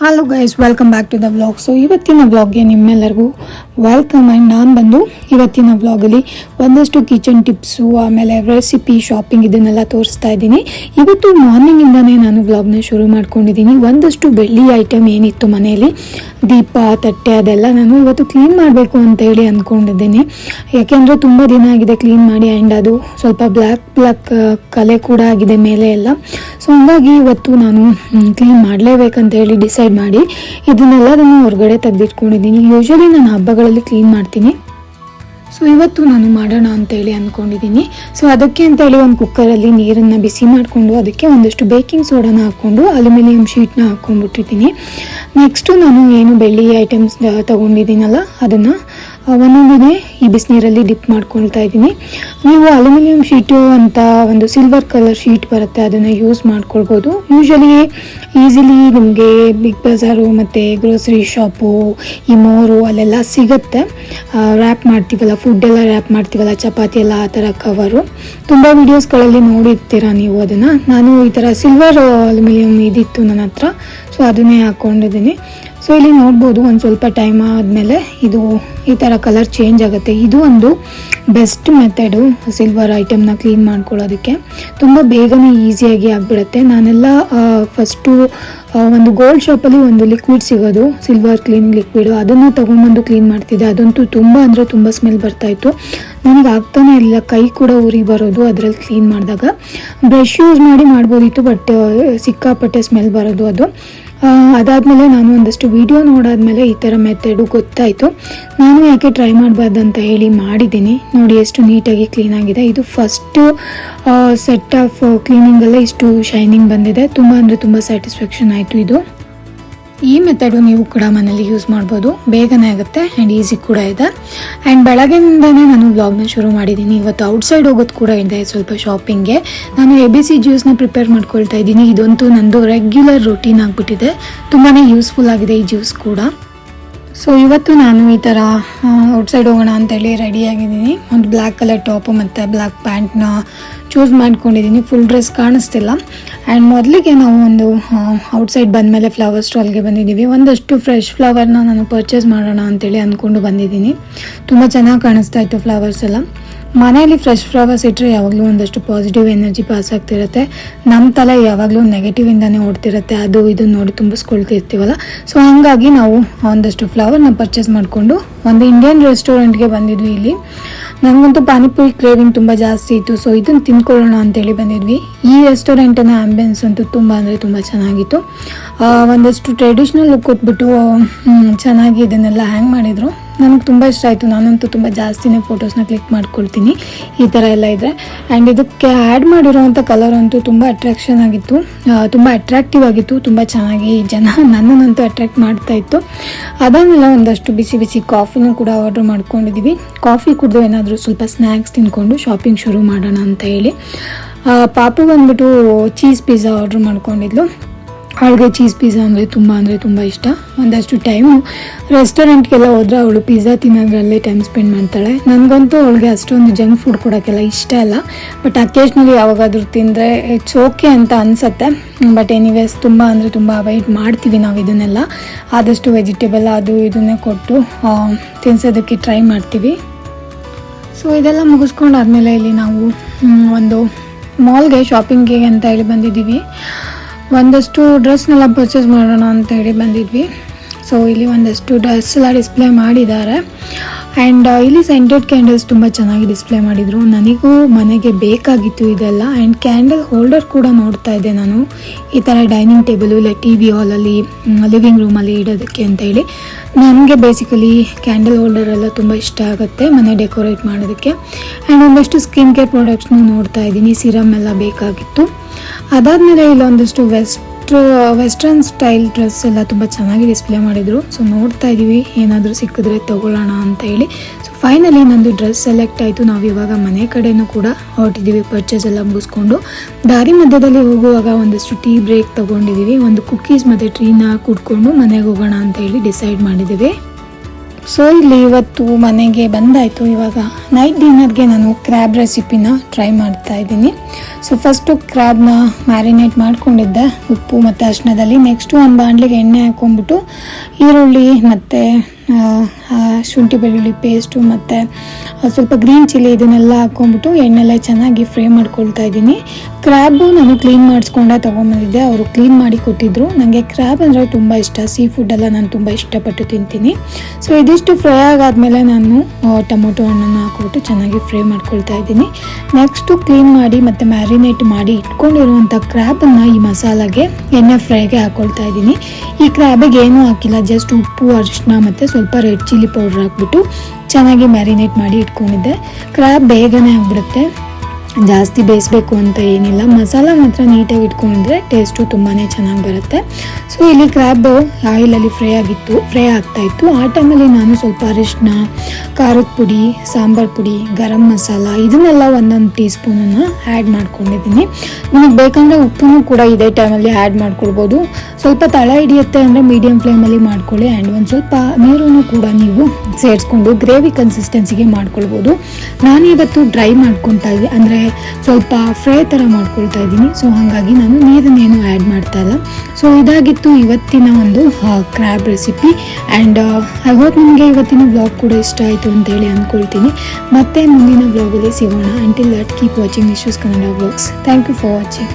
Hello guys, welcome back to the vlog. So ಇವತ್ತಿನ ವ್ಲಾಗ್ಗೆ ನಿಮ್ಮೆಲ್ಲರಿಗೂ ವೆಲ್ಕಮ್. ಆ್ಯಂಡ್ ನಾನು ಬಂದು ಇವತ್ತಿನ ವ್ಲಾಗಲ್ಲಿ ಒಂದಷ್ಟು ಕಿಚನ್ ಟಿಪ್ಸು, ಆಮೇಲೆ ರೆಸಿಪಿ, ಶಾಪಿಂಗ್ ಇದನ್ನೆಲ್ಲ ತೋರಿಸ್ತಾ ಇದ್ದೀನಿ. ಇವತ್ತು ಮಾರ್ನಿಂಗಿಂದನೇ ನಾನು ವ್ಲಾಗ್ನ ಶುರು ಮಾಡ್ಕೊಂಡಿದ್ದೀನಿ. ಒಂದಷ್ಟು ಬೆಳ್ಳಿ ಐಟಮ್ ಏನಿತ್ತು ಮನೆಯಲ್ಲಿ, ದೀಪ, ತಟ್ಟೆ, ಅದೆಲ್ಲ ನಾನು ಇವತ್ತು ಕ್ಲೀನ್ ಮಾಡಬೇಕು ಅಂತ ಹೇಳಿ ಅಂದ್ಕೊಂಡಿದ್ದೀನಿ. ಯಾಕೆಂದರೆ ತುಂಬ ದಿನ ಆಗಿದೆ ಕ್ಲೀನ್ ಮಾಡಿ, ಆ್ಯಂಡ್ ಅದು ಸ್ವಲ್ಪ ಬ್ಲ್ಯಾಕ್ ಕಲೆ ಕೂಡ ಆಗಿದೆ ಮೇಲೆ ಎಲ್ಲ. ಸೊ ಹಂಗಾಗಿ ಇವತ್ತು ನಾನು ಕ್ಲೀನ್ ಮಾಡಲೇಬೇಕಂತ ಹೇಳಿ ಡಿಸೈಡ್ ಮಾಡಿ ಇದನ್ನೆಲ್ಲದನ್ನು ಹೊರಗಡೆ ತೆಗೆದಿಟ್ಕೊಂಡಿದ್ದೀನಿ. ಯೂಶಲಿ ನಾನು ಹಬ್ಬಗಳಲ್ಲಿ ಕ್ಲೀನ್ ಮಾಡ್ತೀನಿ. ಸೊ ಇವತ್ತು ನಾನು ಮಾಡೋಣ ಅಂತೇಳಿ ಅಂದ್ಕೊಂಡಿದ್ದೀನಿ. ಸೊ ಅದಕ್ಕೆ ಅಂತೇಳಿ ಒಂದು ಕುಕ್ಕರಲ್ಲಿ ನೀರನ್ನು ಬಿಸಿ ಮಾಡಿಕೊಂಡು ಅದಕ್ಕೆ ಒಂದಷ್ಟು ಬೇಕಿಂಗ್ ಸೋಡಾನ ಹಾಕ್ಕೊಂಡು ಅಲ್ಯೂಮಿನಿಯಂ ಶೀಟ್ನ ಹಾಕ್ಕೊಂಡ್ಬಿಟ್ಟಿದ್ದೀನಿ. ನೆಕ್ಸ್ಟು ನಾನು ಏನು ಬೆಳ್ಳಿ ಐಟಮ್ಸ್ ತೊಗೊಂಡಿದ್ದೀನಲ್ಲ ಅದನ್ನು ಒಂದೊಂದೇ ಈ ಬಿಸಿನೀರಲ್ಲಿ ಡಿಪ್ ಮಾಡ್ಕೊಳ್ತಾ ಇದ್ದೀನಿ. ನೀವು ಅಲ್ಯೂಮಿನಿಯಂ ಶೀಟು ಅಂತ ಒಂದು ಸಿಲ್ವರ್ ಕಲರ್ ಶೀಟ್ ಬರುತ್ತೆ, ಅದನ್ನು ಯೂಸ್ ಮಾಡ್ಕೊಳ್ಬೋದು. ಯೂಶಲಿ ಈಸಿಲಿ ನಿಮಗೆ ಬಿಗ್ ಬಜಾರು ಮತ್ತು ಗ್ರೋಸರಿ ಶಾಪು, ಈ ಮೋರು ಅಲ್ಲೆಲ್ಲ ಸಿಗುತ್ತೆ. ರ್ಯಾಪ್ ಮಾಡ್ತೀವಲ್ಲ, ಫುಡ್ ಎಲ್ಲ ರ್ಯಾಪ್ ಮಾಡ್ತೀವಲ್ಲ, ಚಪಾತಿ ಎಲ್ಲ, ಆ ಥರ ಕವರು ತುಂಬ ವೀಡಿಯೋಸ್ಗಳಲ್ಲಿ ನೋಡಿರ್ತೀರ ನೀವು ಅದನ್ನು. ನಾನು ಈ ಥರ ಸಿಲ್ವರ್ ಅಲ್ಯೂಮಿನಿಯಂ ಇದಿತ್ತು ನನ್ನ ಹತ್ರ, ಸೊ ಅದನ್ನೇ ಹಾಕ್ಕೊಂಡಿದ್ದೀನಿ. ಸೊ ಇಲ್ಲಿ ನೋಡ್ಬೋದು ಒಂದು ಸ್ವಲ್ಪ ಟೈಮ್ ಆದಮೇಲೆ ಇದು ಈ ಥರ ಕಲರ್ ಚೇಂಜ್ ಆಗುತ್ತೆ. ಇದು ಒಂದು ಬೆಸ್ಟ್ ಮೆಥಡು ಸಿಲ್ವರ್ ಐಟಮ್ನ ಕ್ಲೀನ್ ಮಾಡ್ಕೊಳ್ಳೋದಕ್ಕೆ. ತುಂಬ ಬೇಗನೆ ಈಸಿಯಾಗಿ ಆಗಿಬಿಡುತ್ತೆ. ನಾನೆಲ್ಲ ಫಸ್ಟು ಒಂದು ಗೋಲ್ಡ್ ಶಾಪಲ್ಲಿ ಒಂದು ಲಿಕ್ವಿಡ್ ಸಿಗೋದು, ಸಿಲ್ವರ್ ಕ್ಲೀನಿಂಗ್ ಲಿಕ್ವಿಡು, ಅದನ್ನು ತೊಗೊಂಡ್ಬಂದು ಕ್ಲೀನ್ ಮಾಡ್ತಿದ್ದೆ. ಅದಂತೂ ತುಂಬ ಅಂದರೆ ತುಂಬ ಸ್ಮೆಲ್ ಬರ್ತಾಯಿತ್ತು. ನನಗೆ ಆಗ್ತಾನೆ ಇಲ್ಲ, ಕೈ ಕೂಡ ಉರಿ ಬರೋದು ಅದರಲ್ಲಿ ಕ್ಲೀನ್ ಮಾಡಿದಾಗ. ಬ್ರಷ್ ಯೂಸ್ ಮಾಡಿ ಮಾಡ್ಬೋದಿತ್ತು, ಬಟ್ ಸಿಕ್ಕಾಪಟ್ಟೆ ಸ್ಮೆಲ್ ಬರೋದು ಅದು. ಅದಾದಮೇಲೆ ನಾನು ಒಂದಷ್ಟು ವಿಡಿಯೋ ನೋಡಾದ್ಮೇಲೆ ಈ ಥರ ಮೆಥಡು ಗೊತ್ತಾಯಿತು. ನಾನು ಯಾಕೆ ಟ್ರೈ ಮಾಡಬಾರ್ದಂತ ಹೇಳಿ ಮಾಡಿದ್ದೀನಿ. ನೋಡಿ ಎಷ್ಟು ನೀಟಾಗಿ ಕ್ಲೀನ್ ಆಗಿದೆ. ಇದು ಫಸ್ಟು ಸೆಟ್ ಆಫ್ ಕ್ಲೀನಿಂಗಲ್ಲೇ ಇಷ್ಟು ಶೈನಿಂಗ್ ಬಂದಿದೆ. ತುಂಬ ಅಂದರೆ ತುಂಬ ಸ್ಯಾಟಿಸ್ಫ್ಯಾಕ್ಷನ್ ಆಯಿತು. ಇದು ಈ ಮೆಥಡು ನೀವು ಕೂಡ ಮನೇಲಿ ಯೂಸ್ ಮಾಡ್ಬೋದು, ಬೇಗನೆ ಆಗುತ್ತೆ ಆ್ಯಂಡ್ ಈಸಿ ಕೂಡ ಇದೆ. ಆ್ಯಂಡ್ ಬೆಳಗ್ಗೆಯಿಂದನೇ ನಾನು ವ್ಲಾಗ್ನ ಶುರು ಮಾಡಿದ್ದೀನಿ. ಇವತ್ತು ಔಟ್ಸೈಡ್ ಹೋಗೋದು ಕೂಡ ಇದೆ ಸ್ವಲ್ಪ ಶಾಪಿಂಗ್ಗೆ. ನಾನು ABC ಜ್ಯೂಸ್ನ ಪ್ರಿಪೇರ್ ಮಾಡ್ಕೊಳ್ತಾ ಇದ್ದೀನಿ. ಇದಂತೂ ನಂದು ರೆಗ್ಯುಲರ್ ರೂಟೀನ್ ಆಗಿಬಿಟ್ಟಿದೆ. ತುಂಬಾ ಯೂಸ್ಫುಲ್ ಆಗಿದೆ ಈ ಜ್ಯೂಸ್ ಕೂಡ. ಸೊ ಇವತ್ತು ನಾನು ಈ ಥರ ಔಟ್ಸೈಡ್ ಹೋಗೋಣ ಅಂತೇಳಿ ರೆಡಿಯಾಗಿದ್ದೀನಿ. ಒಂದು ಬ್ಲ್ಯಾಕ್ ಕಲರ್ ಟಾಪು ಮತ್ತು ಬ್ಲ್ಯಾಕ್ ಪ್ಯಾಂಟ್ನ ಚೂಸ್ ಮಾಡ್ಕೊಂಡಿದ್ದೀನಿ. ಫುಲ್ ಡ್ರೆಸ್ ಕಾಣಿಸ್ತಿಲ್ಲ. ಆ್ಯಂಡ್ ಮೊದಲಿಗೆ ನಾವು ಒಂದು ಔಟ್ಸೈಡ್ ಬಂದಮೇಲೆ ಫ್ಲವರ್ ಸ್ಟಾಲ್ಗೆ ಬಂದಿದ್ದೀವಿ. ಒಂದಷ್ಟು ಫ್ರೆಶ್ ಫ್ಲವರ್ನ ನಾನು ಪರ್ಚೇಸ್ ಮಾಡೋಣ ಅಂತೇಳಿ ಅಂದ್ಕೊಂಡು ಬಂದಿದ್ದೀನಿ. ತುಂಬ ಚೆನ್ನಾಗಿ ಕಾಣಿಸ್ತಾ ಇತ್ತು ಫ್ಲವರ್ಸ್ ಎಲ್ಲ. ಮನೆಯಲ್ಲಿ ಫ್ರೆಶ್ ಫ್ಲವರ್ಸ್ ಇಟ್ಟರೆ ಯಾವಾಗಲೂ ಒಂದಷ್ಟು ಪಾಸಿಟಿವ್ ಎನರ್ಜಿ ಪಾಸ್ ಆಗ್ತಿರುತ್ತೆ. ನಮ್ಮ ತಲೆ ಯಾವಾಗಲೂ ನೆಗೆಟಿವಿಂದನೇ ಓಡ್ತಿರುತ್ತೆ, ಅದು ಇದು ನೋಡಿ ತುಂಬಿಸ್ಕೊಳ್ತಿರ್ತೀವಲ್ಲ. ಸೊ ಹಾಗಾಗಿ ನಾವು ಒಂದಷ್ಟು ಫ್ಲವರ್ನ ಪರ್ಚೇಸ್ ಮಾಡಿಕೊಂಡು ಒಂದು ಇಂಡಿಯನ್ ರೆಸ್ಟೋರೆಂಟ್ಗೆ ಬಂದಿದ್ವಿ. ಇಲ್ಲಿ ನನಗಂತೂ ಪಾನಿಪುರಿ ಕ್ರೇವಿಂಗ್ ತುಂಬ ಜಾಸ್ತಿ ಇತ್ತು. ಸೊ ಇದನ್ನು ತಿನ್ಕೊಳ್ಳೋಣ ಅಂತೇಳಿ ಬಂದಿದ್ವಿ. ಈ ರೆಸ್ಟೋರೆಂಟಿನ ಆ್ಯಂಬಿಯನ್ಸ್ ಅಂತೂ ತುಂಬ ಅಂದರೆ ತುಂಬ ಚೆನ್ನಾಗಿತ್ತು. ಒಂದಷ್ಟು ಟ್ರೆಡಿಷ್ನಲ್ ಲುಕ್ ಕೊಟ್ಬಿಟ್ಟು ಚೆನ್ನಾಗಿ ಇದನ್ನೆಲ್ಲ ಹ್ಯಾಂಗ್ ಮಾಡಿದರು. ನನಗೆ ತುಂಬ ಇಷ್ಟ ಆಯಿತು. ನಾನಂತೂ ತುಂಬ ಜಾಸ್ತಿನೇ ಫೋಟೋಸ್ನ ಕ್ಲಿಕ್ ಮಾಡ್ಕೊಳ್ತೀನಿ ಈ ಥರ ಎಲ್ಲ ಇದ್ದರೆ. ಆ್ಯಂಡ್ ಇದಕ್ಕೆ ಆ್ಯಡ್ ಮಾಡಿರೋವಂಥ ಕಲರ್ ಅಂತೂ ತುಂಬ ಅಟ್ರಾಕ್ಷನ್ ಆಗಿತ್ತು, ತುಂಬ ಅಟ್ರಾಕ್ಟಿವ್ ಆಗಿತ್ತು. ತುಂಬ ಚೆನ್ನಾಗಿ ಜನ ನನ್ನನ್ನಂತೂ ಅಟ್ರಾಕ್ಟ್ ಮಾಡ್ತಾಯಿತ್ತು. ಅದಾದಮೇಲೆ ಒಂದಷ್ಟು ಬಿಸಿ ಬಿಸಿ ಕಾಫಿನೂ ಕೂಡ ಆರ್ಡ್ರ್ ಮಾಡ್ಕೊಂಡಿದ್ದೀವಿ. ಕಾಫಿ ಕುಡಿದು ಏನಾದರೂ ಸ್ವಲ್ಪ ಸ್ನ್ಯಾಕ್ಸ್ ತಿಂದ್ಕೊಂಡು ಶಾಪಿಂಗ್ ಶುರು ಮಾಡೋಣ ಅಂತ ಹೇಳಿ. ಪಾಪು ಬಂದ್ಬಿಟ್ಟು ಚೀಸ್ ಪಿಜ್ಜಾ ಆರ್ಡ್ರ್ ಮಾಡ್ಕೊಂಡಿದ್ಲು. ಅವಳಿಗೆ ಚೀಸ್ ಪಿಜ್ಜಾ ಅಂದರೆ ತುಂಬ ಇಷ್ಟ. ಒಂದಷ್ಟು ಟೈಮು ರೆಸ್ಟೋರೆಂಟ್ಗೆಲ್ಲ ಹೋದರೆ ಅವಳು ಪಿಜ್ಜಾ ತಿನ್ನೋದ್ರಲ್ಲೇ ಟೈಮ್ ಸ್ಪೆಂಡ್ ಮಾಡ್ತಾಳೆ. ನನಗಂತೂ ಅವಳಿಗೆ ಅಷ್ಟೊಂದು ಜಂಕ್ ಫುಡ್ ಕೊಡೋಕ್ಕೆಲ್ಲ ಇಷ್ಟ ಇಲ್ಲ, ಬಟ್ ಅಕೇಶ್ನಲಿ ಯಾವಾಗಾದರೂ ತಿಂದರೆ ಇಟ್ಸ್ ಓಕೆ ಅಂತ ಅನಿಸುತ್ತೆ. ಬಟ್ ಎನಿವೇಸ್ ತುಂಬ ಅಂದರೆ ತುಂಬ ಅವಾಯ್ಡ್ ಮಾಡ್ತೀವಿ ನಾವು ಇದನ್ನೆಲ್ಲ. ಆದಷ್ಟು ವೆಜಿಟೇಬಲ್ ಅದು ಇದನ್ನೇ ಕೊಟ್ಟು ತಿನ್ಸೋದಕ್ಕೆ ಟ್ರೈ ಮಾಡ್ತೀವಿ. ಸೊ ಇದೆಲ್ಲ ಮುಗಿಸ್ಕೊಂಡಾದ್ಮೇಲೆ ಇಲ್ಲಿ ನಾವು ಒಂದು ಮಾಲ್ಗೆ ಶಾಪಿಂಗ್ಗೆ ಅಂತ ಹೇಳಿ ಬಂದಿದ್ದೀವಿ. ಒಂದಷ್ಟು ಡ್ರೆಸ್ನೆಲ್ಲ ಪರ್ಚೇಸ್ ಮಾಡೋಣ ಅಂತ ಹೇಳಿ ಬಂದಿದ್ವಿ. ಸೊ ಇಲ್ಲಿ ಒಂದಷ್ಟು ಡ್ರೆಸ್ ಎಲ್ಲ ಡಿಸ್ಪ್ಲೇ ಮಾಡಿದ್ದಾರೆ. ಆ್ಯಂಡ್ ಇಲ್ಲಿ ಸೆಂಟೆಡ್ ಕ್ಯಾಂಡಲ್ಸ್ ತುಂಬ ಚೆನ್ನಾಗಿ ಡಿಸ್ಪ್ಲೇ ಮಾಡಿದರು. ನನಗೂ ಮನೆಗೆ ಬೇಕಾಗಿತ್ತು ಇದೆಲ್ಲ. ಆ್ಯಂಡ್ ಕ್ಯಾಂಡಲ್ ಹೋಲ್ಡರ್ ಕೂಡ ನೋಡ್ತಾ ಇದ್ದೆ ನಾನು, ಈ ಥರ ಡೈನಿಂಗ್ ಟೇಬಲು ಇಲ್ಲ TV ಹಾಲಲ್ಲಿ, ಲಿವಿಂಗ್ ರೂಮಲ್ಲಿ ಇಡೋದಕ್ಕೆ ಅಂತ ಹೇಳಿ. ನನಗೆ ಬೇಸಿಕಲಿ ಕ್ಯಾಂಡಲ್ ಹೋಲ್ಡರ್ ಎಲ್ಲ ತುಂಬ ಇಷ್ಟ ಆಗುತ್ತೆ ಮನೆ ಡೆಕೋರೇಟ್ ಮಾಡೋದಕ್ಕೆ. ಆ್ಯಂಡ್ ಒಂದಷ್ಟು ಸ್ಕಿನ್ ಕೇರ್ ಪ್ರಾಡಕ್ಟ್ಸ್ನು ನೋಡ್ತಾ ಇದ್ದೀನಿ. ಸಿರಮ್ ಎಲ್ಲ ಬೇಕಾಗಿತ್ತು. ಅದಾದಮೇಲೆ ಇಲ್ಲೊಂದಷ್ಟು ವೆಸ್ಟರ್ನ್ ಸ್ಟೈಲ್ ಡ್ರೆಸ್ ಎಲ್ಲ ತುಂಬ ಚೆನ್ನಾಗಿ ಡಿಸ್ಪ್ಲೇ ಮಾಡಿದರು. ಸೊ ನೋಡ್ತಾ ಇದ್ದೀವಿ ಏನಾದರೂ ಸಿಕ್ಕಿದ್ರೆ ತೊಗೊಳ್ಳೋಣ ಅಂತ ಹೇಳಿ. ಸೊ ಫೈನಲಿ ನಂದು ಡ್ರೆಸ್ ಸೆಲೆಕ್ಟ್ ಆಯಿತು. ನಾವು ಇವಾಗ ಮನೆ ಕಡೆಯೂ ಕೂಡ ಹೊರಟಿದ್ದೀವಿ ಪರ್ಚೇಸ್ ಎಲ್ಲ ಮುಗಿಸ್ಕೊಂಡು. ದಾರಿ ಮಧ್ಯದಲ್ಲಿ ಹೋಗುವಾಗ ಒಂದಷ್ಟು ಟೀ ಬ್ರೇಕ್ ತೊಗೊಂಡಿದ್ದೀವಿ. ಒಂದು ಕುಕ್ಕೀಸ್ ಮತ್ತು ಟೀನ ಕುಡ್ಕೊಂಡು ಮನೆಗೆ ಹೋಗೋಣ ಅಂತ ಹೇಳಿ ಡಿಸೈಡ್ ಮಾಡಿದ್ದೀವಿ. ಸೊ ಇಲ್ಲಿ ಇವತ್ತು ಮನೆಗೆ ಬಂದಾಯಿತು. ಇವಾಗ ನೈಟ್ ಡಿನ್ನರ್ಗೆ ನಾನು ಕ್ರ್ಯಾಬ್ ರೆಸಿಪಿನ ಟ್ರೈ ಮಾಡ್ತಾ ಇದ್ದೀನಿ. ಸೊ ಫಸ್ಟು ಕ್ರ್ಯಾಬ್ನ ಮ್ಯಾರಿನೇಟ್ ಮಾಡ್ಕೊಂಡಿದ್ದೆ ಉಪ್ಪು ಮತ್ತು ಅರಿಶಿಣದಲ್ಲಿ. ನೆಕ್ಸ್ಟು ಒಂದು ಬಾಣಲಿಗೆ ಎಣ್ಣೆ ಹಾಕ್ಕೊಂಡ್ಬಿಟ್ಟು ಈರುಳ್ಳಿ ಮತ್ತು ಶುಂಠಿ ಬೆಳ್ಳುಳ್ಳಿ ಪೇಸ್ಟು ಮತ್ತು ಸ್ವಲ್ಪ ಗ್ರೀನ್ ಚಿಲ್ಲಿ ಇದನ್ನೆಲ್ಲ ಹಾಕ್ಕೊಂಡ್ಬಿಟ್ಟು ಎಣ್ಣೆಲ್ಲ ಚೆನ್ನಾಗಿ ಫ್ರೈ ಮಾಡ್ಕೊಳ್ತಾ ಇದ್ದೀನಿ. ಕ್ರ್ಯಾಬು ನಾನು ಕ್ಲೀನ್ ಮಾಡಿಸ್ಕೊಂಡೆ ತೊಗೊಂಬಂದಿದ್ದೆ. ಅವರು ಕ್ಲೀನ್ ಮಾಡಿ ಕೊಟ್ಟಿದ್ದರು. ನನಗೆ ಕ್ರ್ಯಾಬ್ ಅಂದರೆ ತುಂಬ ಇಷ್ಟ. ಸೀ ಫುಡ್ಡೆಲ್ಲ ನಾನು ತುಂಬ ಇಷ್ಟಪಟ್ಟು ತಿಂತೀನಿ. ಸೊ ಇದಿಷ್ಟು ಫ್ರೈ ಆಗಾದಮೇಲೆ ನಾನು ಟೊಮೊಟೊ ಹಣ್ಣನ್ನು ಹಾಕ್ಬಿಟ್ಟು ಚೆನ್ನಾಗಿ ಫ್ರೈ ಮಾಡ್ಕೊಳ್ತಾ ಇದ್ದೀನಿ. ನೆಕ್ಸ್ಟು ಕ್ಲೀನ್ ಮಾಡಿ ಮತ್ತು ಮ್ಯಾರಿನೇಟ್ ಮಾಡಿ ಇಟ್ಕೊಂಡಿರುವಂಥ ಕ್ರ್ಯಾಬನ್ನು ಈ ಮಸಾಲಾಗೆ ಎಣ್ಣೆ ಫ್ರೈಗೆ ಹಾಕ್ಕೊಳ್ತಾ ಇದ್ದೀನಿ. ಈ ಕ್ರ್ಯಾಬಿಗೆ ಏನೂ ಹಾಕಿಲ್ಲ, ಜಸ್ಟ್ ಉಪ್ಪು ಅರಿಶಿನ ಮತ್ತು ಸ್ವಲ್ಪ ರೆಡ್ ಚಿಲ್ಲಿ ಪೌಡ್ರ್ ಹಾಕ್ಬಿಟ್ಟು ಚೆನ್ನಾಗಿ ಮ್ಯಾರಿನೇಟ್ ಮಾಡಿ ಇಟ್ಕೊಂಡಿದ್ದೆ. ಕ್ರ್ಯಾಬ್ ಬೇಗನೆ ಆಗಿಬಿಡುತ್ತೆ, ಜಾಸ್ತಿ ಬೇಯಿಸಬೇಕು ಅಂತ ಏನಿಲ್ಲ. ಮಸಾಲ ಮಾತ್ರ ನೀಟಾಗಿ ಇಟ್ಕೊಂಡಿದ್ರೆ ಟೇಸ್ಟು ತುಂಬಾ ಚೆನ್ನಾಗಿ ಬರುತ್ತೆ. ಸೊ ಇಲ್ಲಿ ಕ್ರ್ಯಾಬ್ ಆಯಿಲಲ್ಲಿ ಫ್ರೈ ಆಗ್ತಾಯಿತ್ತು. ಆ ಟೈಮಲ್ಲಿ ನಾನು ಸ್ವಲ್ಪ ಅರಿಶಿನ, ಖಾರದ ಪುಡಿ, ಸಾಂಬಾರು ಪುಡಿ, ಗರಂ ಮಸಾಲ ಇದನ್ನೆಲ್ಲ ಒಂದೊಂದು ಟೀ ಸ್ಪೂನನ್ನು ಆ್ಯಡ್ ಮಾಡ್ಕೊಂಡಿದ್ದೀನಿ. ನಿಮಗೆ ಬೇಕಂದರೆ ಉಪ್ಪು ಕೂಡ ಇದೇ ಟೈಮಲ್ಲಿ ಆ್ಯಡ್ ಮಾಡ್ಕೊಳ್ಬೋದು. ಸ್ವಲ್ಪ ತಳ ಹಿಡಿಯುತ್ತೆ ಅಂದರೆ ಮೀಡಿಯಮ್ ಫ್ಲೇಮಲ್ಲಿ ಮಾಡ್ಕೊಳ್ಳಿ. ಆ್ಯಂಡ್ ಒಂದು ಸ್ವಲ್ಪ ನೀರನ್ನು ಕೂಡ ನೀವು ಸೇರಿಸ್ಕೊಂಡು ಗ್ರೇವಿ ಕನ್ಸಿಸ್ಟೆನ್ಸಿಗೆ ಮಾಡ್ಕೊಳ್ಬೋದು. ನಾನಿವತ್ತು ಡ್ರೈ ಮಾಡ್ಕೊತಾ ಇದ್ದೆ, ಅಂದರೆ ಸ್ವಲ್ಪ ಫ್ರೈ ಥರ ಮಾಡ್ಕೊಳ್ತಾ ಇದ್ದೀನಿ. ಸೊ ಹಾಗಾಗಿ ನಾನು ನೀರನ್ನೇನು ಆ್ಯಡ್ ಮಾಡ್ತಾ ಇಲ್ಲ. ಸೊ ಇದಾಗಿತ್ತು ಇವತ್ತಿನ ಒಂದು crab recipe. And I hope ನಿಮಗೆ ಇವತ್ತಿನ ವ್ಲಾಗ್ ಕೂಡ ಇಷ್ಟ ಆಯಿತು ಅಂತೇಳಿ ಅಂದ್ಕೊಳ್ತೀನಿ. ಮತ್ತೆ ಮುಂದಿನ ವ್ಲಾಗಲ್ಲಿ ಸಿಗೋಣ. Until that keep watching issues Kannada vlogs. Thank you for watching.